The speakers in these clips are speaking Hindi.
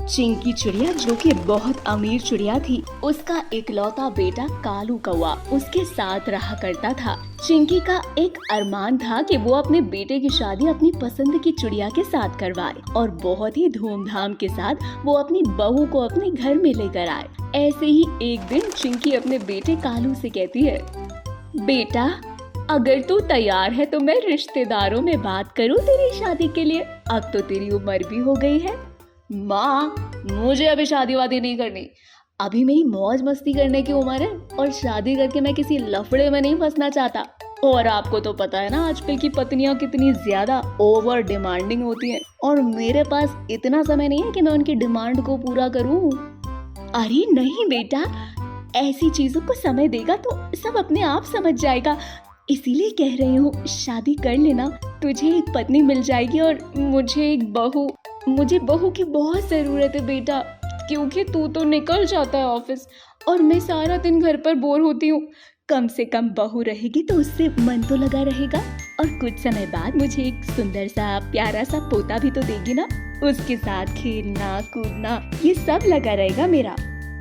चिंकी चिड़िया, जो कि बहुत अमीर चिड़िया थी, उसका इकलौता बेटा कालू कौवा उसके साथ रहा करता था। चिंकी का एक अरमान था कि वो अपने बेटे की शादी अपनी पसंद की चिड़िया के साथ करवाए और बहुत ही धूमधाम के साथ वो अपनी बहू को अपने घर में लेकर आए। ऐसे ही एक दिन चिंकी अपने बेटे कालू से कहती है, बेटा अगर तू तैयार है तो मैं रिश्तेदारों में बात करूं तेरी शादी के लिए। अब तो तेरी उम्र भी हो गई है। माँ, मुझे अभी शादी वादी नहीं करनी। अभी मेरी मौज मस्ती करने की उम्र है और शादी करके मैं किसी लफड़े में नहीं फंसना चाहता। और आपको तो पता है ना आजकल की पत्नियां कितनी ज्यादा ओवर डिमांडिंग होती हैं और मेरे पास इतना समय नहीं है कि मैं उनकी डिमांड को पूरा करूं। अरे नहीं बेटा, ऐसी चीजों को समय देगा तो सब अपने आप समझ जाएगा। इसीलिए कह रही हूँ शादी कर लेना, तुझे एक पत्नी मिल जाएगी और मुझे एक बहू। मुझे बहू की बहुत जरूरत है बेटा, क्योंकि तू तो निकल जाता है ऑफिस और मैं सारा दिन घर पर बोर होती हूँ। कम से कम बहू रहेगी तो उससे मन तो लगा रहेगा और कुछ समय बाद मुझे एक सुंदर सा प्यारा सा पोता भी तो देगी ना। उसके साथ खेलना कूदना ये सब लगा रहेगा मेरा।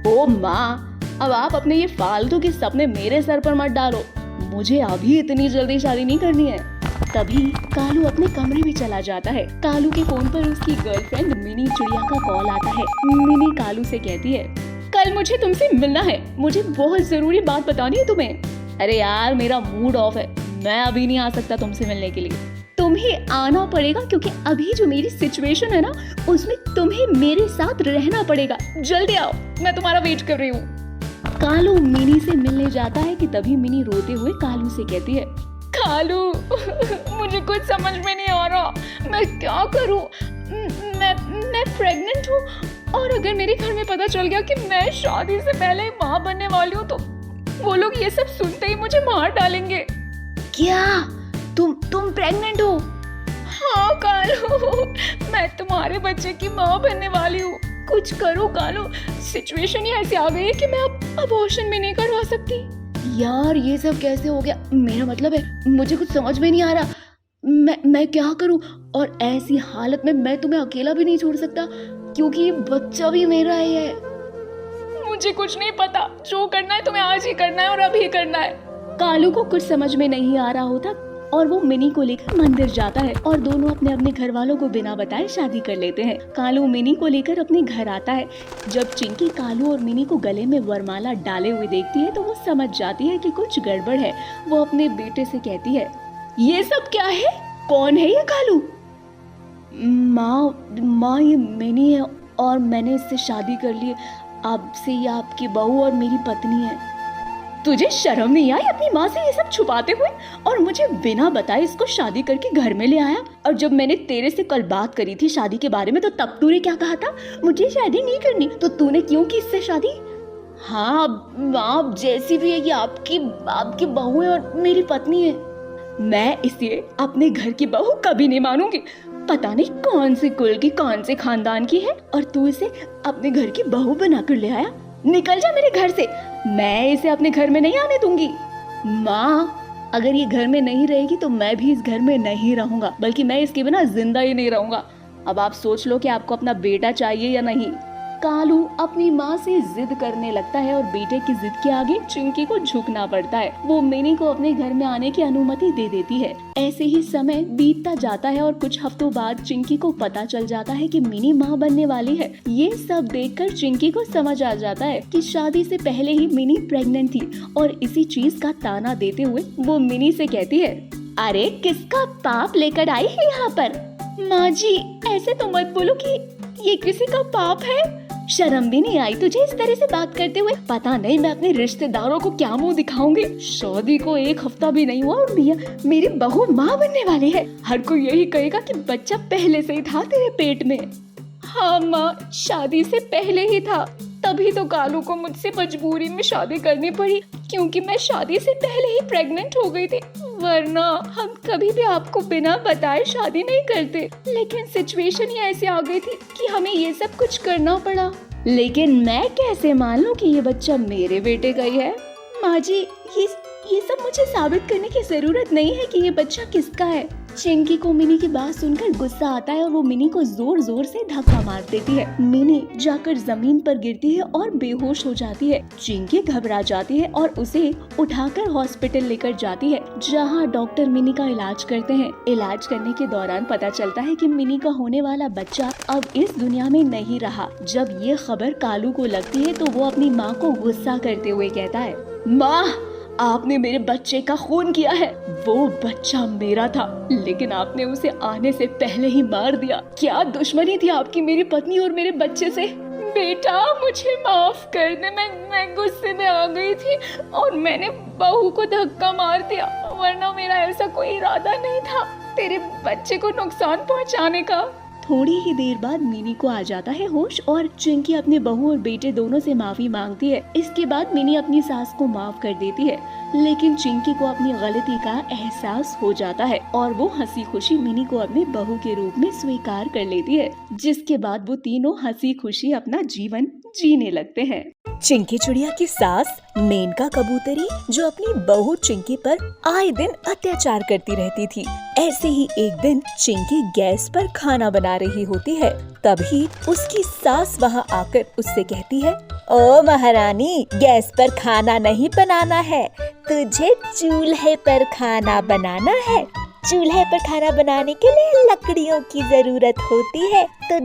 ओ माँ, अब आप अपने ये फालतू के सपने मेरे सर पर मत डालो। मुझे अभी इतनी जल्दी शादी नहीं करनी है। तभी कालू अपने कमरे में चला जाता है। कालू के फोन पर उसकी गर्लफ्रेंड मिनी चिड़िया का कॉल आता है। मिनी कालू से कहती है, कल मुझे तुमसे मिलना है, मुझे बहुत जरूरी बात बतानी है तुम्हें। अरे यार मेरा मूड ऑफ है, मैं अभी नहीं आ सकता तुमसे मिलने के लिए। तुम्हें आना पड़ेगा क्योंकि अभी जो मेरी सिचुएशन है ना उसमें तुम्हें मेरे साथ रहना पड़ेगा। जल्दी आओ, मैं तुम्हारा वेट कर रही हूँ। कालू मिनी से मिलने जाता है कि तभी मिनी रोते हुए कालू से कहती है, कालू मुझे कुछ समझ में नहीं आ रहा, मैं क्या करूं? मैं प्रेग्नेंट हूँ और अगर मेरे घर में पता चल गया कि मैं शादी से पहले माँ बनने वाली हूँ तो वो लोग ये सब सुनते ही मुझे मार डालेंगे। क्या तुम प्रेग्नेंट हो? हाँ कालू, मैं तुम्हारे बच्चे की माँ बनने वाली हूँ। कुछ करो कालू, सिचुएशन ही ऐसी आ गई है कि मैं अब अबॉर्शन भी नहीं करवा सकती। यार ये सब कैसे हो गया? मेरा मतलब है मुझे कुछ समझ में नहीं आ रहा, मैं क्या करूं? और ऐसी हालत में मैं तुम्हें अकेला भी नहीं छोड़ सकता क्योंकि ये बच्चा भी मेरा ही है। मुझे कुछ नहीं पता, जो करना है तुम्हें आज ही करना है और अभी करना है। कालू को कुछ समझ में नहीं आ रहा होता और वो मिनी को लेकर मंदिर जाता है और दोनों अपने अपने घर वालों को बिना बताए शादी कर लेते हैं। कालू मिनी को लेकर अपने घर आता है। जब चिंकी कालू और मिनी को गले में वरमाला डाले हुए देखती है तो वो समझ जाती है कि कुछ गड़बड़ है। वो अपने बेटे से कहती है, ये सब क्या है? कौन है ये कालू? माँ ये मिनी है और मैंने इससे शादी कर ली। अब से ये आपकी बहू और मेरी पत्नी है। तुझे शर्म नहीं आई अपनी माँ से ये सब छुपाते हुए? और मुझे बिना बताए इसको शादी करके घर में ले आया। और जब मैंने तेरे से कल बात करी थी शादी के बारे में तो तब तूने क्या कहा था? मुझे शादी नहीं करनी। तो तूने क्यों की इससे शादी? हाँ माँ, जैसी भी है ये आपकी बहू है और मेरी पत्नी है। मैं इसे अपने घर की बहू कभी नहीं मानूंगी। पता नहीं कौन से कुल की कौन से खानदान की है और तू इसे अपने घर की बहू बनाकर ले आया। निकल जा मेरे घर से, मैं इसे अपने घर में नहीं आने दूंगी। माँ, अगर ये घर में नहीं रहेगी तो मैं भी इस घर में नहीं रहूंगा, बल्कि मैं इसके बिना जिंदा ही नहीं रहूंगा। अब आप सोच लो कि आपको अपना बेटा चाहिए या नहीं। कालू अपनी माँ से जिद करने लगता है और बेटे की जिद के आगे चिंकी को झुकना पड़ता है। वो मिनी को अपने घर में आने की अनुमति दे देती है। ऐसे ही समय बीतता जाता है और कुछ हफ्तों बाद चिंकी को पता चल जाता है कि मिनी माँ बनने वाली है। ये सब देखकर चिंकी को समझ आ जाता है कि शादी से पहले ही मिनी प्रेग्नेंट थी और इसी चीज का ताना देते हुए वो मिनी से कहती है, अरे किसका पाप लेकर आई है यहाँ पर? माँ जी, ऐसे तो मत बोलो कि ये किसी का पाप है। शर्म भी नहीं आई तुझे इस तरह से बात करते हुए? पता नहीं मैं अपने रिश्तेदारों को क्या मुंह दिखाऊंगी। शादी को एक हफ्ता भी नहीं हुआ और मेरी बहू माँ बनने वाली है। हर कोई यही कहेगा कि बच्चा पहले से ही था तेरे पेट में। हाँ माँ, शादी से पहले ही था, तभी तो कालू को मुझसे मजबूरी में शादी करनी पड़ी क्योंकि मैं शादी से पहले ही प्रेग्नेंट हो गई थी। वरना हम कभी भी आपको बिना बताए शादी नहीं करते, लेकिन सिचुएशन ही ऐसी आ गई थी कि हमें ये सब कुछ करना पड़ा। लेकिन मैं कैसे मान लूं कि ये बच्चा मेरे बेटे का ही है? माँ जी, ये सब मुझे साबित करने की जरूरत नहीं है कि ये बच्चा किसका है। चिंकी को मिनी की बात सुनकर गुस्सा आता है और वो मिनी को जोर जोर से धक्का मार देती है। मिनी जाकर जमीन पर गिरती है और बेहोश हो जाती है। चिंकी घबरा जाती है और उसे उठाकर हॉस्पिटल लेकर जाती है, जहां डॉक्टर मिनी का इलाज करते हैं। इलाज करने के दौरान पता चलता है कि मिनी का होने वाला बच्चा अब इस दुनिया में नहीं रहा। जब ये खबर कालू को लगती है तो वो अपनी माँ को गुस्सा करते हुए कहता है, माँ, आपने मेरे बच्चे का खून किया है। वो बच्चा मेरा था, लेकिन आपने उसे आने से पहले ही मार दिया। क्या दुश्मनी थी आपकी मेरी पत्नी और मेरे बच्चे से? बेटा, मुझे माफ कर दे, मैं गुस्से में आ गई थी और मैंने बहू को धक्का मार दिया, वरना मेरा ऐसा कोई इरादा नहीं था तेरे बच्चे को नुकसान पहुंचाने का। थोड़ी ही देर बाद मिनी को आ जाता है होश और चिंकी अपने बहू और बेटे दोनों से माफी मांगती है। इसके बाद मिनी अपनी सास को माफ कर देती है, लेकिन चिंकी को अपनी गलती का एहसास हो जाता है और वो हंसी खुशी मिनी को अपने बहू के रूप में स्वीकार कर लेती है, जिसके बाद वो तीनों हंसी खुशी अपना जीवन जीने लगते हैं। चिंकी चिड़िया की सास मेनका कबूतरी जो अपनी बहू चिंकी पर आए दिन अत्याचार करती रहती थी। ऐसे ही एक दिन चिंकी गैस पर खाना बना रही होती है, तभी उसकी सास वहाँ आकर उससे कहती है, ओ महारानी, गैस पर खाना नहीं बनाना है, तुझे चूल्हे पर खाना बनाना है। चूल्हे पर खाना बनाने के लिए लकड़ियों की जरूरत होती है, तो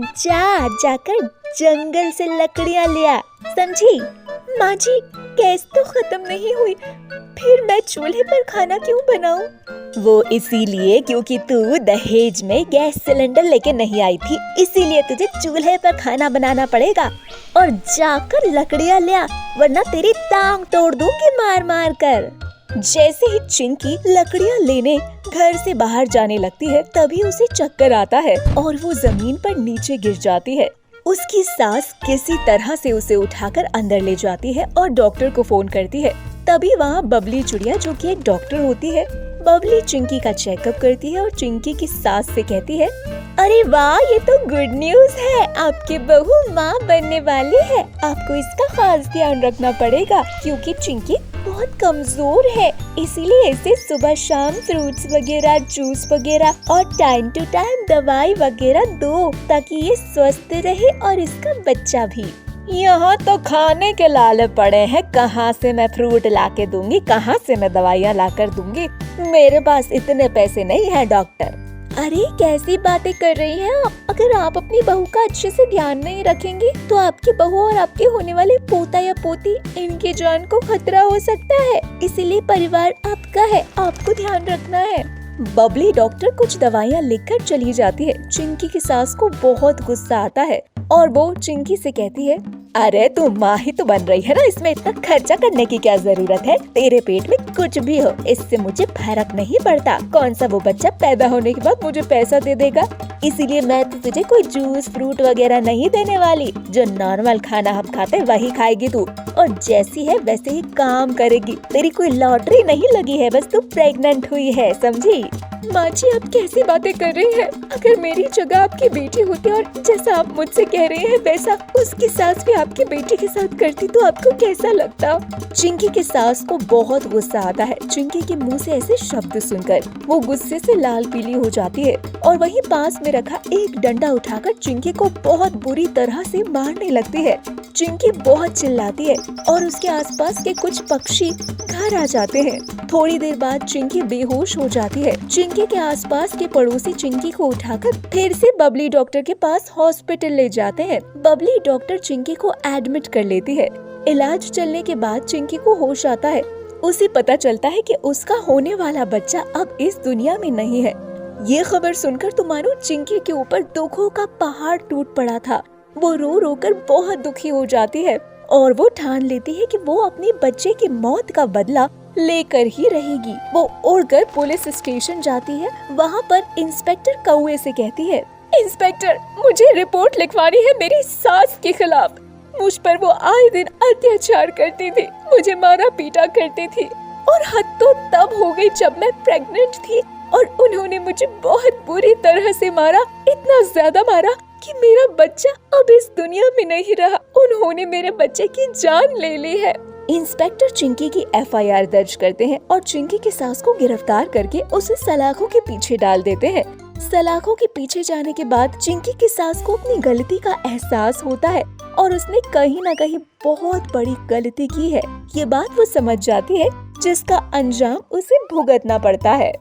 जाकर जंगल से लकड़ियाँ ले आ, समझी? माँ जी, गैस तो खत्म नहीं हुई, फिर मैं चूल्हे पर खाना क्यों बनाऊं? वो इसीलिए क्योंकि तू दहेज में गैस सिलेंडर लेके नहीं आई थी, इसीलिए तुझे चूल्हे पर खाना बनाना पड़ेगा। और जाकर लकड़ियाँ ले आ, वरना तेरी टांग तोड़ दूंगी मार मार कर। जैसे ही चिंकी लकड़ियाँ लेने घर से बाहर जाने लगती है, तभी उसे चक्कर आता है और वो जमीन पर नीचे गिर जाती है। उसकी सास किसी तरह से उसे उठाकर अंदर ले जाती है और डॉक्टर को फोन करती है। तभी वहाँ बबली चिड़िया, जो कि एक डॉक्टर होती है, बबली चिंकी का चेकअप करती है और चिंकी की सास से कहती है, अरे वाह, ये तो गुड न्यूज है, आपकी बहू माँ बनने वाली है। आपको इसका खास ध्यान रखना पड़ेगा क्योंकि चिंकी बहुत कमजोर है, इसीलिए इसे सुबह शाम फ्रूट्स वगैरह, जूस वगैरह और टाइम टू टाइम दवाई वगैरह दो, ताकि ये स्वस्थ रहे और इसका बच्चा भी। यहाँ तो खाने के लाले पड़े हैं, कहाँ से मैं फ्रूट लाके दूंगी, कहाँ से मैं दवाइयाँ लाकर दूंगी, मेरे पास इतने पैसे नहीं है डॉक्टर। अरे कैसी बातें कर रही हैं आप? अगर आप अपनी बहू का अच्छे से ध्यान नहीं रखेंगी तो आपकी बहू और आपके होने वाले पोता या पोती, इनकी जान को खतरा हो सकता है, इसीलिए परिवार आपका है, आपको ध्यान रखना है। बबली डॉक्टर कुछ दवाइयाँ लिखकर चली जाती है। चिंकी की सास को बहुत गुस्सा आता है और वो चिंकी से कहती है, अरे तू माँ ही तो बन रही है ना, इसमें इतना खर्चा करने की क्या जरूरत है? तेरे पेट में कुछ भी हो, इससे मुझे फर्क नहीं पड़ता। कौन सा वो बच्चा पैदा होने के बाद मुझे पैसा दे देगा, इसीलिए मैं तो तुझे कोई जूस फ्रूट वगैरह नहीं देने वाली। जो नॉर्मल खाना हम खाते वही खाएगी तू, और जैसी है वैसे ही काम करेगी। तेरी कोई लॉटरी नहीं लगी है, बस तू प्रेग्नेंट हुई है, समझी? माँ जी, आप कैसी बातें कर रही हैं? अगर मेरी जगह आपकी बेटी होती और जैसा आप मुझसे कह रही हैं वैसा उसकी सास भी आपकी बेटी के साथ करती तो आपको कैसा लगता? चिंकी की सास को बहुत गुस्सा आता है। चिंकी के मुंह से ऐसे शब्द सुनकर वो गुस्से से लाल पीली हो जाती है और वहीं पास में रखा एक डंडा उठाकर चिंकी को बहुत बुरी तरह से मारने लगती है। चिंकी बहुत चिल्लाती है और उसके आसपास के कुछ पक्षी घर आ जाते हैं। थोड़ी देर बाद चिंकी बेहोश हो जाती है। चिंकी के आसपास के पड़ोसी चिंकी को उठाकर फिर से बबली डॉक्टर के पास हॉस्पिटल ले जाते हैं। बबली डॉक्टर चिंकी को एडमिट कर लेती है। इलाज चलने के बाद चिंकी को होश आता है। उसे पता चलता है कि उसका होने वाला बच्चा अब इस दुनिया में नहीं है। ये खबर सुनकर तो मानो चिंकी के ऊपर दुखों का पहाड़ टूट पड़ा था। वो रो रो कर बहुत दुखी हो जाती है और वो ठान लेती है कि वो अपने बच्चे की मौत का बदला लेकर ही रहेगी। वो उड़कर पुलिस स्टेशन जाती है। वहाँ पर इंस्पेक्टर कौवे से कहती है, इंस्पेक्टर, मुझे रिपोर्ट लिखवानी है मेरी सास के खिलाफ। मुझ पर वो आए दिन अत्याचार करती थी, मुझे मारा पीटा करती थी और हद तो तब हो गई जब मैं प्रेग्नेंट थी और उन्होंने मुझे बहुत बुरी तरह से मारा, इतना ज्यादा मारा कि मेरा बच्चा अब इस दुनिया में नहीं रहा। उन्होंने मेरे बच्चे की जान ले ली है। इंस्पेक्टर चिंकी की FIR दर्ज करते हैं और चिंकी की सास को गिरफ्तार करके उसे सलाखों के पीछे डाल देते हैं। सलाखों के पीछे जाने के बाद चिंकी की सास को अपनी गलती का एहसास होता है और उसने कहीं न कहीं बहुत बड़ी गलती की है। ये बात वो समझ जाती है जिसका अंजाम उसे भुगतना पड़ता है।